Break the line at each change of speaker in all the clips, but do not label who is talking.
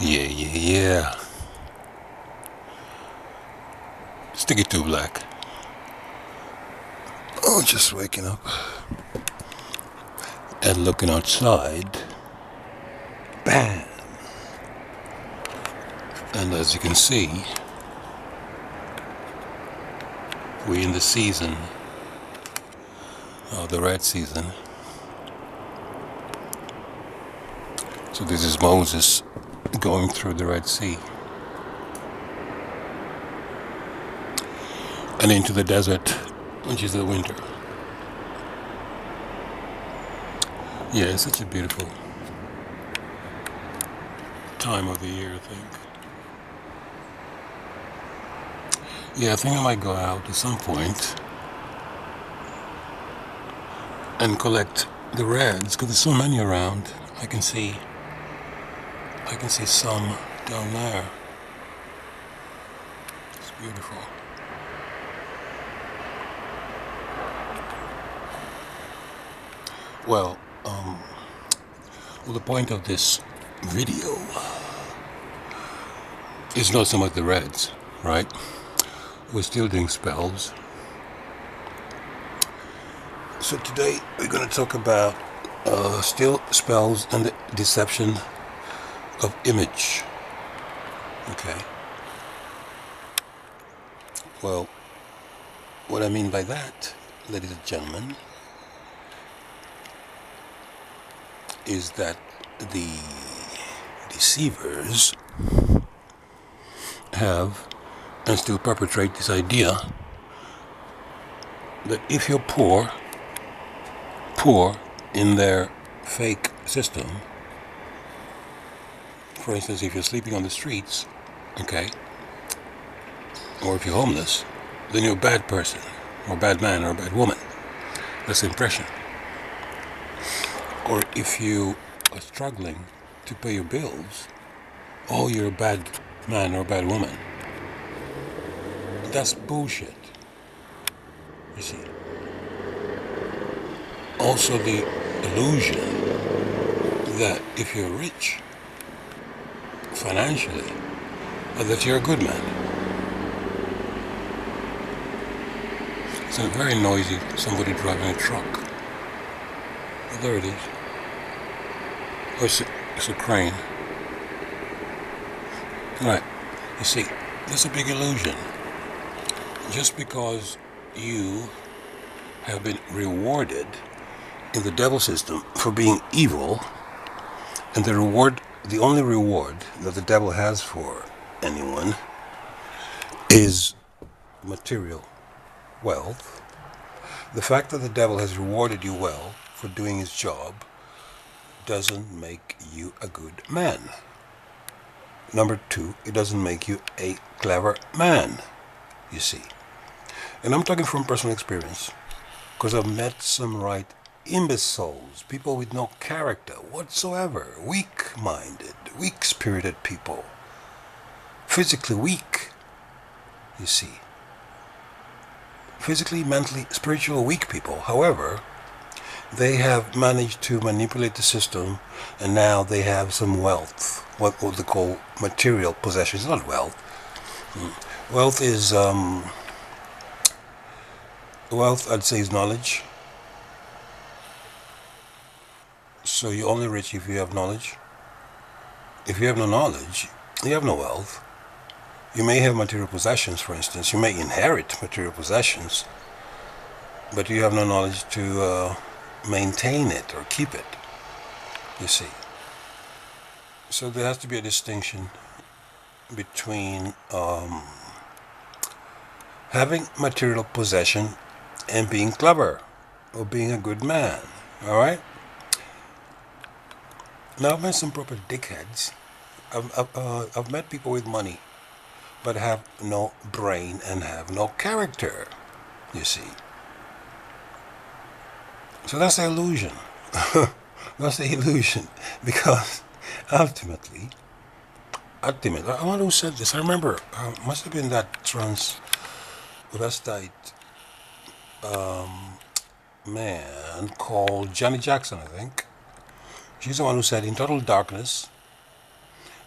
Yeah. Sticky Tooblack. Oh, just waking up and looking outside. Bam! And as you can see, we're in the season of the red season. So this is Moses going through the Red Sea and into the desert, which is the winter. Yeah, it's such a beautiful time of the year, I think. Yeah, I think I might go out at some point and collect the reds, because there's so many around. I can see some down there. It's beautiful. Well, the point of this video is not so much the reds, right? We're still doing spells. So today we're going to talk about still spells and the deception of image. Okay. Well, what I mean by that, ladies and gentlemen, is that the deceivers have and still perpetrate this idea that if you're poor in their fake system, for instance, if you're sleeping on the streets, okay, or if you're homeless, then you're a bad person, or a bad man, or a bad woman. That's the impression. Or if you are struggling to pay your bills, oh, you're a bad man or a bad woman. That's bullshit. You see. Also the illusion that if you're rich financially, that you're a good man. It's a very noisy somebody driving a truck. Oh, there it is. Oh, it's a crane. Right. You see, that's a big illusion. Just because you have been rewarded in the devil system for being evil, and the only reward that the devil has for anyone is material wealth. The fact that the devil has rewarded you well for doing his job doesn't make you a good man. Number two, it doesn't make you a clever man, you see. And I'm talking from personal experience, because I've met some right imbeciles, people with no character whatsoever, weak-minded, weak-spirited people, physically weak, you see. Physically, mentally, spiritually weak people. However, they have managed to manipulate the system, and now they have some wealth, what they call material possessions. Not wealth. Wealth is, wealth, I'd say, is knowledge. So you're only rich if you have knowledge. If you have no knowledge, you have no wealth. You may have material possessions, for instance. You may inherit material possessions, but you have no knowledge to maintain it or keep it, you see. So there has to be a distinction between having material possession and being clever or being a good man, all right? Now, I've met some proper dickheads. I've met people with money but have no brain and have no character, you see. So that's the illusion. That's the illusion. Because ultimately, I wonder who said this. I remember, must have been that transvestite man called Johnny Jackson, I think. She's the one who said, in total darkness,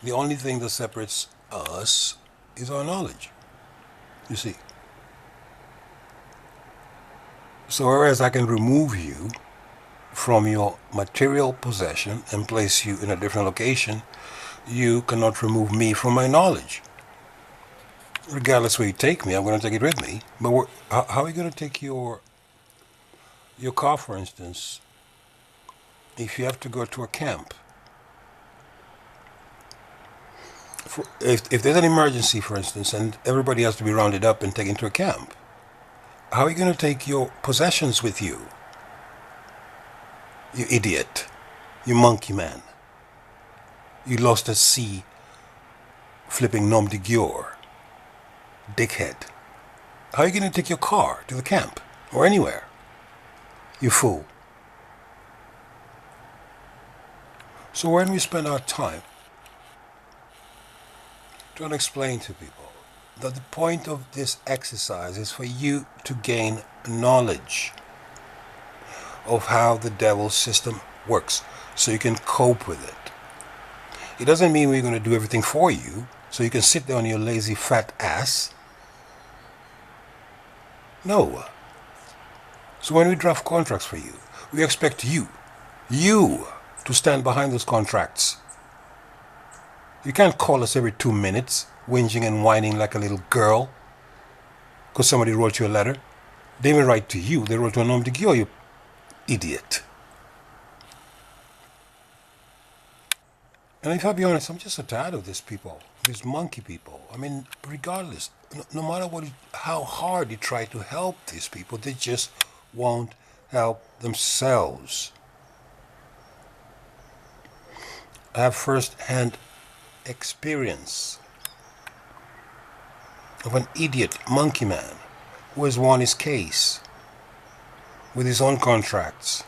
The only thing that separates us is our knowledge, you see. So whereas I can remove you from your material possession and place you in a different location, you cannot remove me from my knowledge. Regardless where you take me, I'm going to take it with me. But how are you going to take your car, for instance, if you have to go to a camp? If there's an emergency, for instance, and everybody has to be rounded up and taken to a camp, how are you going to take your possessions with you? You idiot. You monkey man. You lost at sea flipping nom de guerre. Dickhead. How are you going to take your car to the camp or anywhere? You fool. So when we spend our time trying to explain to people that the point of this exercise is for you to gain knowledge of how the devil's system works so you can cope with it. It doesn't mean we're going to do everything for you so you can sit there on your lazy fat ass. No. So when we draft contracts for you, we expect you to stand behind those contracts. You can't call us every 2 minutes, whinging and whining like a little girl because somebody wrote you a letter. They didn't write to you, they wrote to a nom de guerre, you idiot. And if I'll be honest, I'm just so tired of these people, these monkey people. I mean, regardless, no matter how hard you try to help these people, they just won't help themselves. I have first-hand experience of an idiot monkey man who has won his case with his own contracts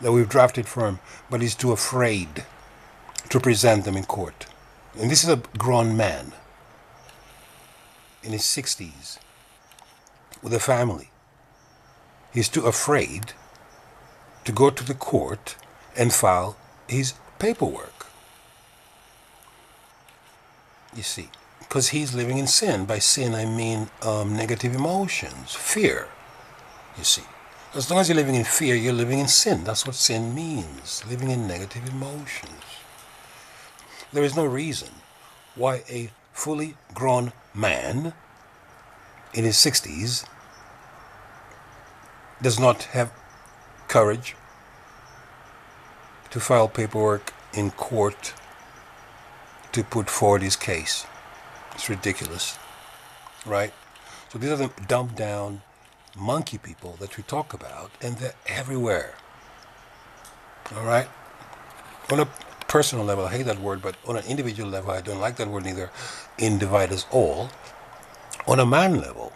that we've drafted for him, but he's too afraid to present them in court. And this is a grown man in his 60s with a family. He's too afraid to go to the court and file his paperwork. You see, because he's living in sin. By sin, I mean negative emotions, fear. You see, as long as you're living in fear, you're living in sin. That's what sin means, living in negative emotions. There is no reason why a fully grown man in his 60s does not have courage to file paperwork in court to put forward his case. It's ridiculous, right? So these are the dumbed down monkey people that we talk about, and they're everywhere. All right? On a personal level, I hate that word, but on an individual level, I don't like that word either, in divide us all. On a man level,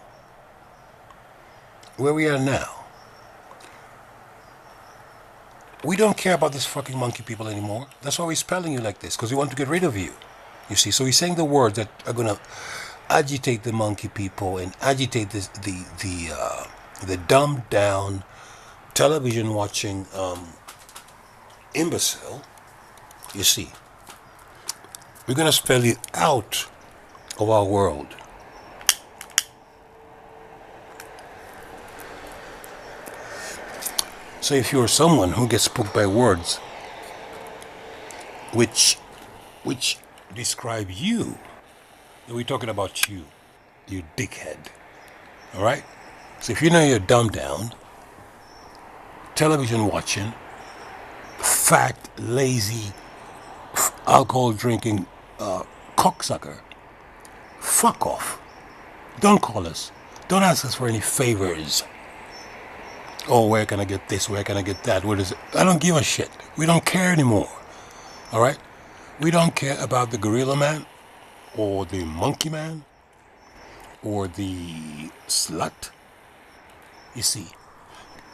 where we are now, we don't care about these fucking monkey people anymore. That's why we're spelling you like this, because we want to get rid of you. You see, so he's saying the words that are going to agitate the monkey people and agitate the dumbed down, television watching imbecile. You see, we're going to spell you out of our world. So if you're someone who gets spooked by words which describe you, we're talking about you dickhead. All right? So if you know you're dumbed down, television watching, fat, lazy, alcohol drinking cocksucker, fuck off. Don't call us. Don't ask us for any favors. Oh, where can I get this? Where can I get that? What is it? I don't give a shit. We don't care anymore. All right? We don't care about the gorilla man or the monkey man or the slut. You see?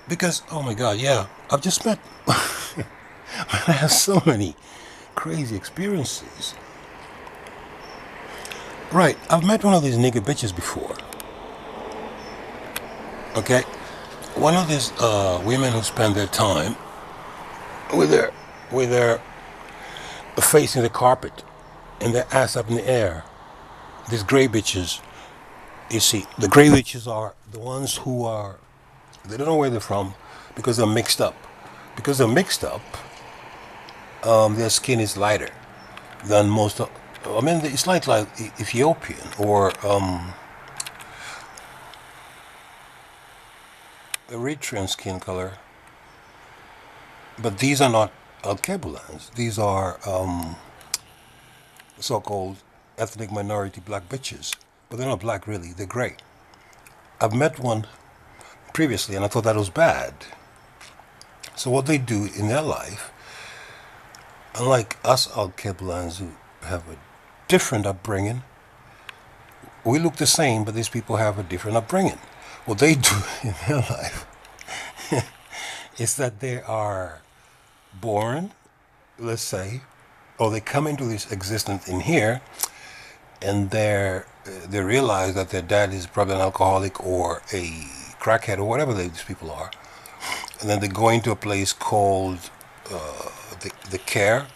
Because, oh my God, yeah, I've just met... I have so many crazy experiences. Right, I've met one of these nigger bitches before. Okay? One of these women who spend their time with their facing the carpet. and their ass up in the air. These gray bitches, you see, the gray bitches are the ones who are, they don't know where they're from because they're mixed up. Because they're mixed up, their skin is lighter than most of, I mean, it's like Ethiopian or Eritrean skin color. But these are not Alkebulans. These are so-called ethnic minority black bitches. But they're not black really, they're gray. I've met one previously and I thought that was bad. So what they do in their life, unlike us Alkebulans who have a different upbringing, we look the same, but these people have a different upbringing. What they do in their life is that they are born, let's say, or they come into this existence in here, and they realize that their dad is probably an alcoholic or a crackhead or whatever these people are, and then they go into a place called the care,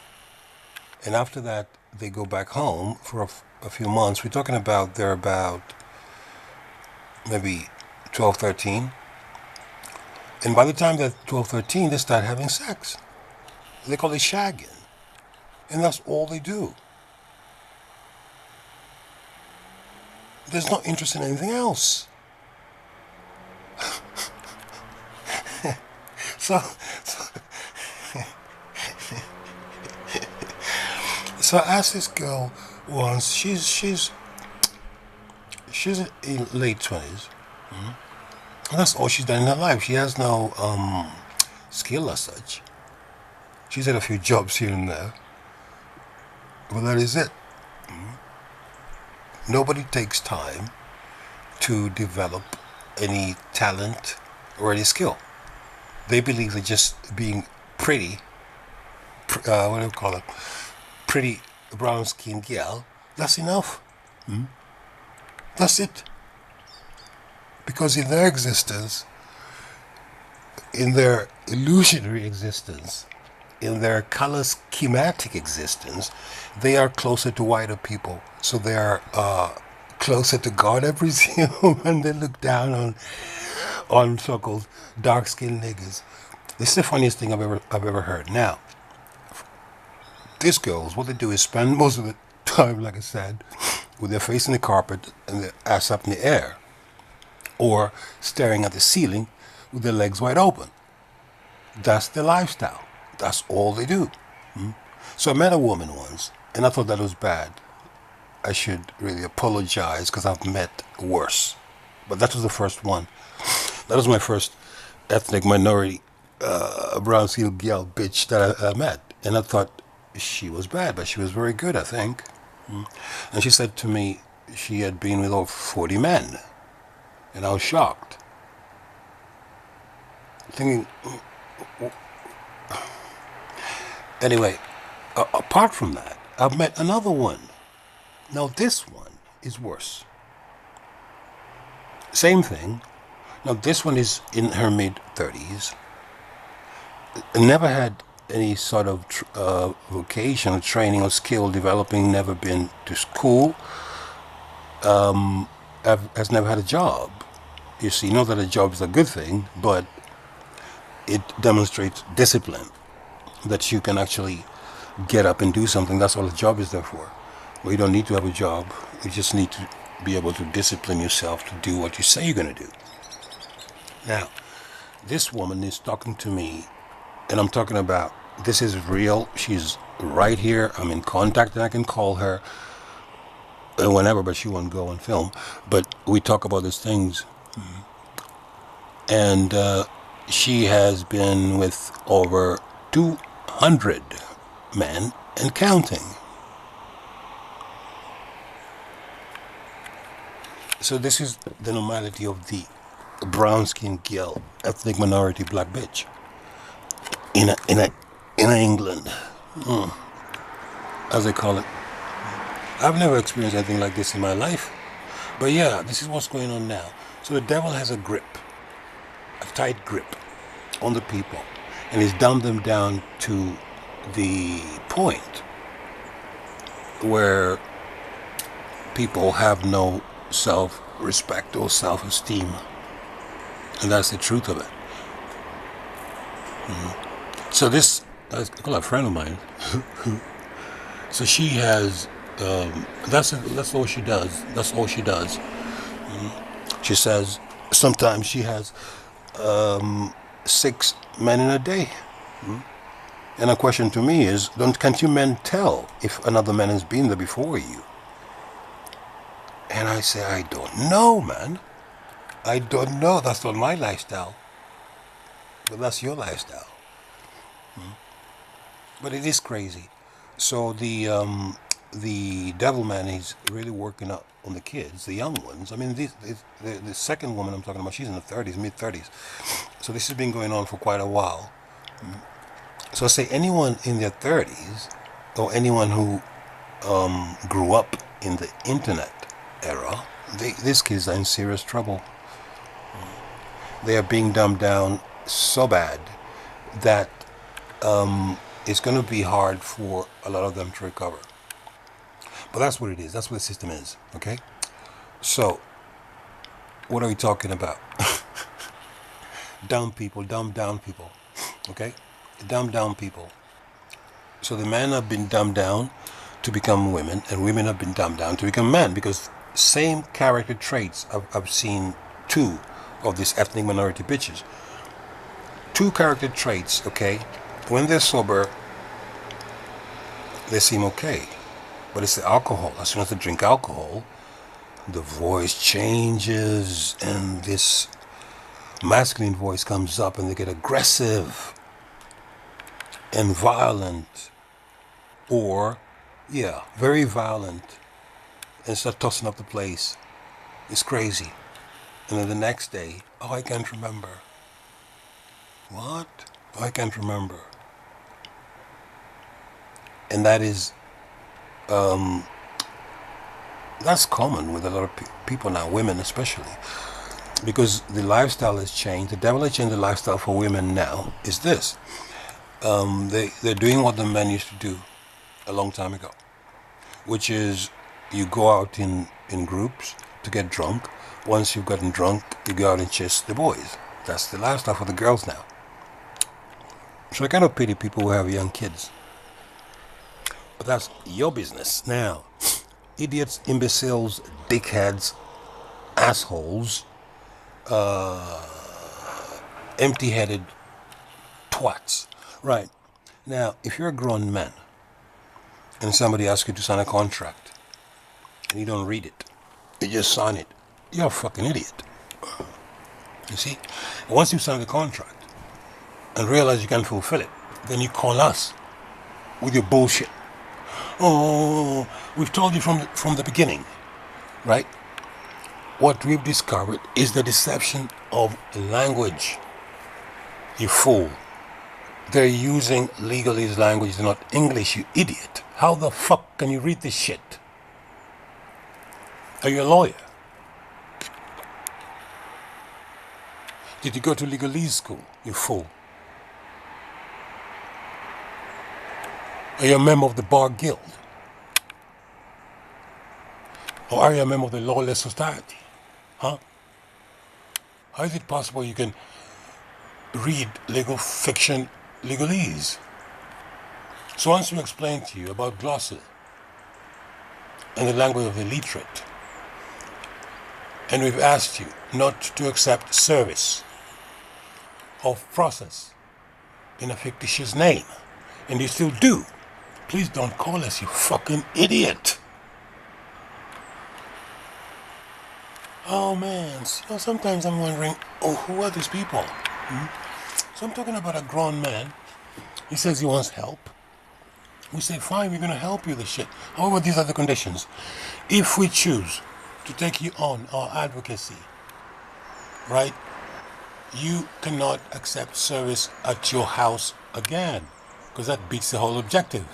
and after that they go back home for a few months. We're talking about they're about maybe 12, 13, and by the time they're 12, 13, they start having sex. They call it shagging. And that's all they do. There's no interest in anything else. so I asked this girl once, she's in late 20s. And that's all she's done in her life. She has no skill as such. She's had a few jobs here and there. But that is it. Nobody takes time to develop any talent or any skill. They believe that just being pretty, what do you call it? Pretty brown-skinned girl, that's enough. That's it. Because in their existence, in their illusionary existence, in their color schematic existence, they are closer to whiter people. So they are closer to God, I presume, and they look down on so-called dark-skinned niggas. This is the funniest thing I've ever heard. Now, these girls, what they do is spend most of the time, like I said, with their face in the carpet and their ass up in the air, or staring at the ceiling with their legs wide open. That's their lifestyle. That's all they do. So I met a woman once, and I thought that was bad. I should really apologize because I've met worse. But that was the first one. That was my first ethnic minority brown-skinned girl bitch that I met. And I thought she was bad, but she was very good, I think. And she said to me she had been with over 40 men. And I was shocked. Thinking, anyway, apart from that, I've met another one. Now this one is worse. Same thing. Now this one is in her mid-30s. Never had any sort of vocation or training or skill developing, never been to school, has never had a job. You see, not that a job is a good thing, but it demonstrates discipline, that you can actually get up and do something. That's all a job is there for. Well, you don't need to have a job. You just need to be able to discipline yourself to do what you say you're going to do. Now, this woman is talking to me, and I'm talking about, this is real. She's right here. I'm in contact, and I can call her whenever, but she won't go and film. But we talk about these things. And she has been with over 200 men and counting. So this is the normality of the brown-skinned girl, ethnic minority black bitch in England, as they call it. I've never experienced anything like this in my life, but yeah, this is what's going on now. So the devil has a grip, a tight grip on the people, and he's dumbed them down to the point where people have no self-respect or self-esteem. And that's the truth of it. So this, I call a friend of mine. So she has, that's all she does. That's all she does. She says sometimes she has 6 men in a day. And a question to me is, can't you men tell if another man has been there before you? And I say, I don't know, man. I don't know. That's not my lifestyle. But that's your lifestyle. But it is crazy. So the devil man is really working up on the kids, the young ones. I mean, the second woman I'm talking about, she's in the 30s, mid-30s. So this has been going on for quite a while. So I say anyone in their 30s, or anyone who grew up in the internet era, these kids are in serious trouble. They are being dumbed down so bad that it's going to be hard for a lot of them to recover. But that's what it is. That's what the system is. Okay? So, what are we talking about? Dumb people, dumbed down people. Okay? Dumbed down people. So the men have been dumbed down to become women, and women have been dumbed down to become men, because same character traits. I've seen 2 of these ethnic minority bitches. 2 character traits, okay? When they're sober, they seem okay. But it's the alcohol. As soon as they drink alcohol, the voice changes, and this masculine voice comes up, and they get aggressive and violent. Or, yeah, very violent, and start tossing up the place. It's crazy. And then the next day, oh, I can't remember. What? Oh, I can't remember. And that is, that's common with a lot of people now, women especially, because the lifestyle has changed. The devil has changed the lifestyle for women now. Is this? They're doing what the men used to do a long time ago, which is you go out in groups to get drunk. Once you've gotten drunk, you go out and chase the boys. That's the lifestyle for the girls now. So I kind of pity people who have young kids. But that's your business. Now, idiots, imbeciles, dickheads, assholes, empty-headed twats. Right. Now, if you're a grown man and somebody asks you to sign a contract and you don't read it, you just sign it, you're a fucking idiot. You see? Once you sign the contract and realize you can't fulfill it, then you call us with your bullshit. Oh, we've told you from the beginning, right? What we've discovered is the deception of language. You fool. They're using legalese language, not English, you idiot. How the fuck can you read this shit? Are you a lawyer? Did you go to legalese school, you fool? Are you a member of the Bar Guild? Or are you a member of the Lawless Society? Huh? How is it possible you can read legal fiction legalese? So once we explain to you about glossary and the language of the literate, and we've asked you not to accept service of process in a fictitious name, and you still do, please don't call us, you fucking idiot. Oh man, sometimes I'm wondering, who are these people? So I'm talking about a grown man. He says he wants help. We say, fine, we're going to help you with this shit. However, these are the conditions. If we choose to take you on our advocacy, right, you cannot accept service at your house again, because that beats the whole objective.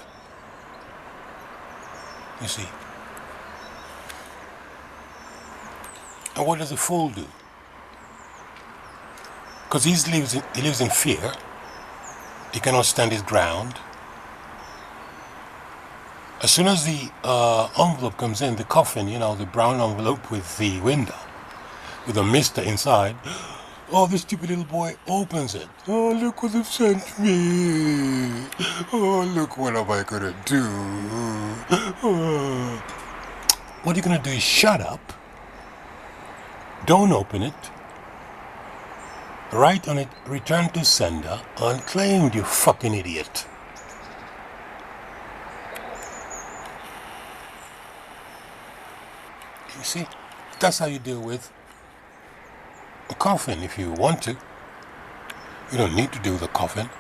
You see. And what does a fool do? Because he lives in fear. He cannot stand his ground. As soon as the envelope comes in, the coffin, you know, the brown envelope with the window, with a mister inside, oh, the stupid little boy opens it. Oh, look what they've sent me. Oh, look what am I gonna do? Oh. What you're gonna do is shut up, don't open it, write on it, return to sender, unclaimed, you fucking idiot. You see, that's how you deal with a coffin if you want to. You don't need to deal with a coffin.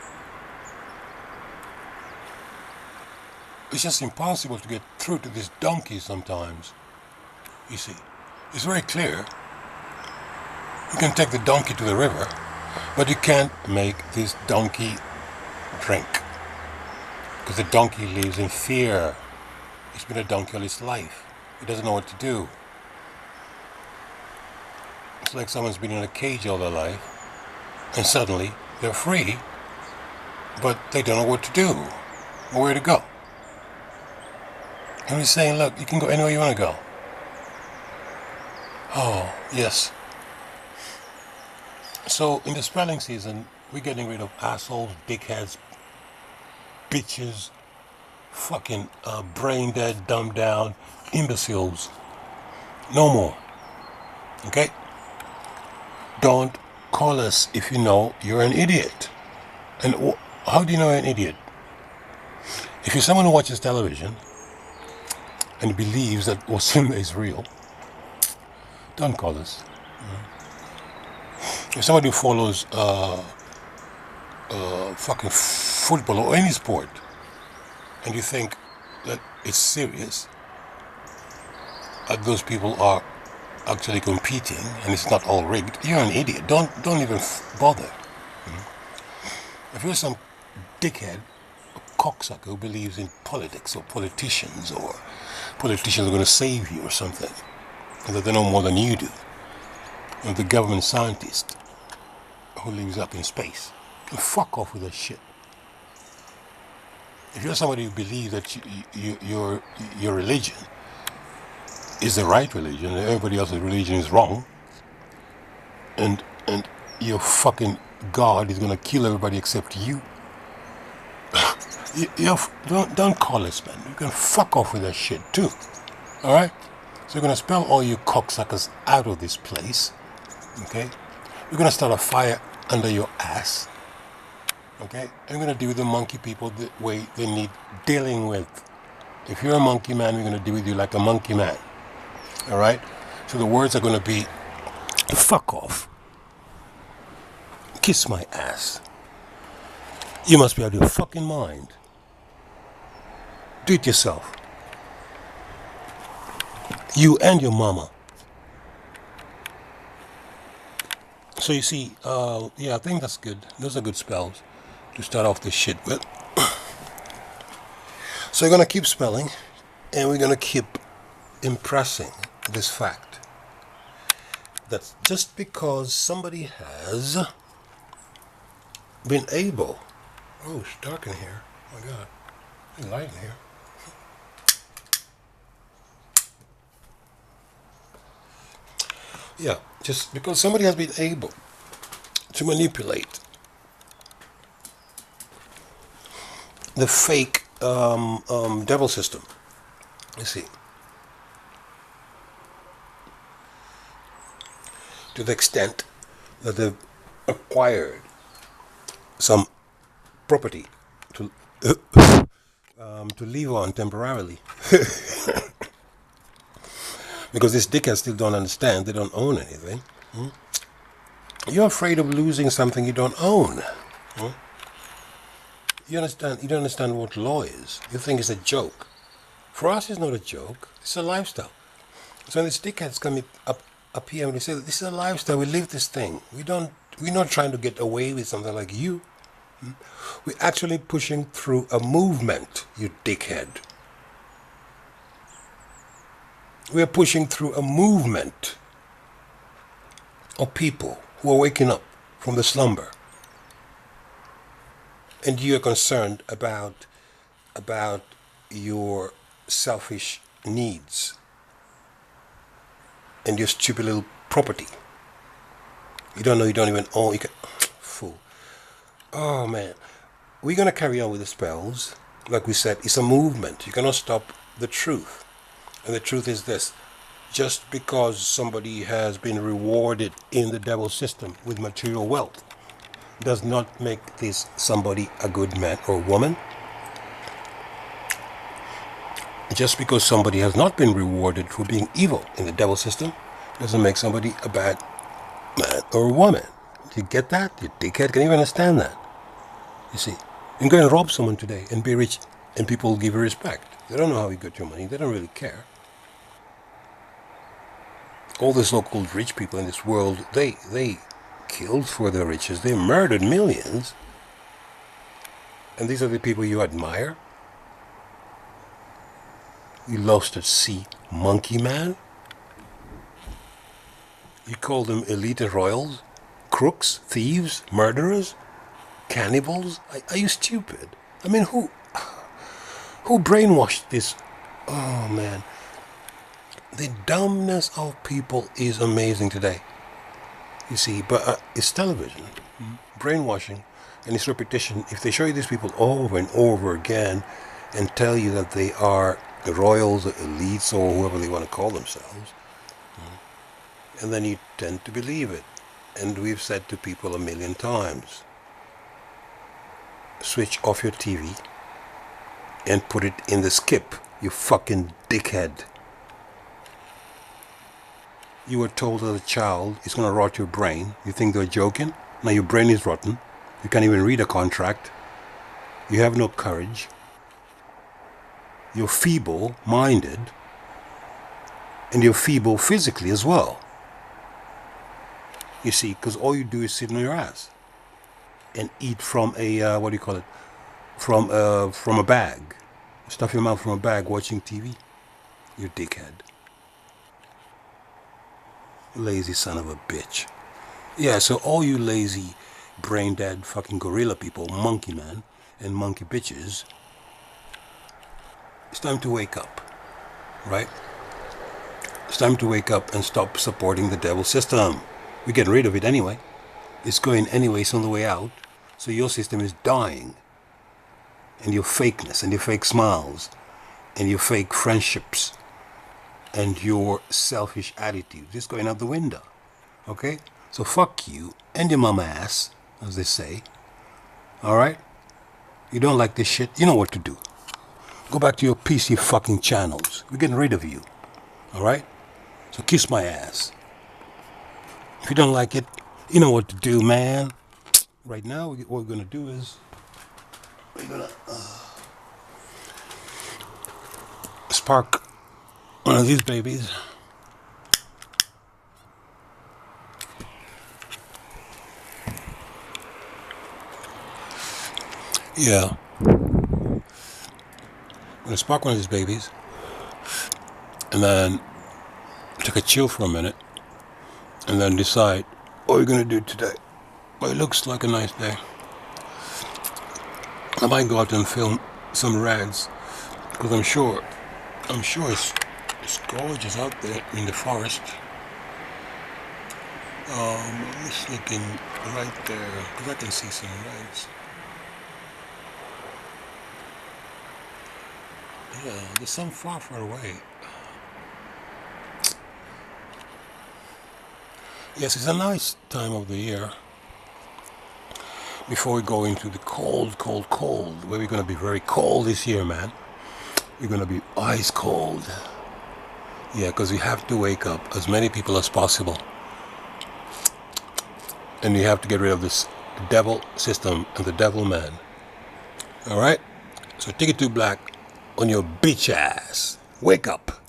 It's just impossible to get through to this donkey sometimes. You see, it's very clear. You can take the donkey to the river, but you can't make this donkey drink. Because the donkey lives in fear. It's been a donkey all its life. It doesn't know what to do. It's like someone's been in a cage all their life, and suddenly they're free, but they don't know what to do, or where to go. And he's saying, look, you can go anywhere you want to go. Oh, yes. So, in the spelling season, we're getting rid of assholes, dickheads, bitches, fucking brain dead, dumbed down, imbeciles. No more. Okay? Don't call us if you know you're an idiot. And how do you know you're an idiot? If you're someone who watches television and believes that what's in there is real, don't call us. If somebody who follows fucking football or any sport, and you think that it's serious, that those people are actually competing and it's not all rigged, you're an idiot. Don't even bother. If you're some dickhead, a cocksucker who believes in politics or politicians are going to save you or something, and that they know more than you do, and the government scientist who lives up in space, can fuck off with that shit. If you're somebody who believes that your religion is the right religion and everybody else's religion is wrong, and your fucking God is gonna kill everybody except you, don't call us, man. You can fuck off with that shit too. All right? So we're gonna spell all you cocksuckers out of this place. Okay? We're gonna start a fire under your ass. Okay? And we're gonna deal with the monkey people the way they need dealing with. If you're a monkey man, we're gonna deal with you like a monkey man. All right? So the words are gonna be, fuck off, kiss my ass, you must be out of your fucking mind, do it yourself, you and your mama. So you see, yeah, I think that's good. Those are good spells to start off this shit with. So we're gonna keep spelling, and we're gonna keep impressing this fact that just because somebody has been able, oh, it's dark in here, oh my god, there's light in here. Yeah, just because somebody has been able to manipulate the fake devil system, you see, to the extent that they've acquired some property to live on temporarily. Because these dickheads still don't understand, they don't own anything. You're afraid of losing something you don't own. You understand? You don't understand what law is. You think it's a joke. For us, it's not a joke. It's a lifestyle. So when these dickheads come up here and they say, this is a lifestyle, we live this thing. We're not trying to get away with something like you. We're actually pushing through a movement, you dickhead. We are pushing through a movement of people who are waking up from the slumber. And you are concerned about your selfish needs and your stupid little property. You don't know you don't even own. You can, fool. Oh man, we're gonna carry on with the spells. Like we said, it's a movement. You cannot stop the truth. And the truth is this: just because somebody has been rewarded in the devil system with material wealth does not make this somebody a good man or woman. Just because somebody has not been rewarded for being evil in the devil system doesn't make somebody a bad man or woman. Do you get that? You dickhead, can you understand that? You see, you can go and rob someone today and be rich and people will give you respect. They don't know how you got your money. They don't really care. All the so-called rich people in this world, they killed for their riches. They murdered millions. And these are the people you admire? You lost at sea monkey man? You call them elite royals? Crooks? Thieves? Murderers? Cannibals? Are you stupid? I mean, who brainwashed this? Oh man, the dumbness of people is amazing today. You see, but it's television, brainwashing, and it's repetition. If they show you these people over and over again and tell you that they are the royals, the elites, or whoever they want to call themselves, and then you tend to believe it. And we've said to people a million times, switch off your TV and put it in the skip, you fucking dickhead. You were told as a child it's going to rot your brain. You think they're joking? Now your brain is rotten. You can't even read a contract. You have no courage. You're feeble-minded. And you're feeble physically as well. You see, because all you do is sit on your ass and eat from a, what do you call it? From a bag. Stuff your mouth from a bag watching TV. You dickhead. Lazy son of a bitch. Yeah, so all you lazy, brain-dead fucking gorilla people, monkey man and monkey bitches, it's time to wake up, right? It's time to wake up and stop supporting the devil system. We're getting rid of it anyway. It's going anyway, it's on the way out. So your system is dying. And your fakeness, and your fake smiles, and your fake friendships, and your selfish attitude is going out the window. Okay? So fuck you and your mama ass, as they say. Alright? You don't like this shit, you know what to do. Go back to your PC fucking channels. We're getting rid of you. Alright? So kiss my ass. If you don't like it, you know what to do, man. Right now, what we're gonna do is we're gonna spark one of these babies. Yeah. I'm gonna spark one of these babies and then take a chill for a minute and then decide what we're gonna do today. Well, it looks like a nice day. I might go out and film some rags because I'm sure it's gorgeous out there in the forest. I'm just looking right there because I can see some rags. Yeah, there's some far away. Yes, it's a nice time of the year. Before we go into the cold, where we're going to be very cold this year, man. We're going to be ice cold. Yeah, because we have to wake up as many people as possible. And you have to get rid of this devil system and the devil man. Alright? So take it to black on your bitch ass. Wake up.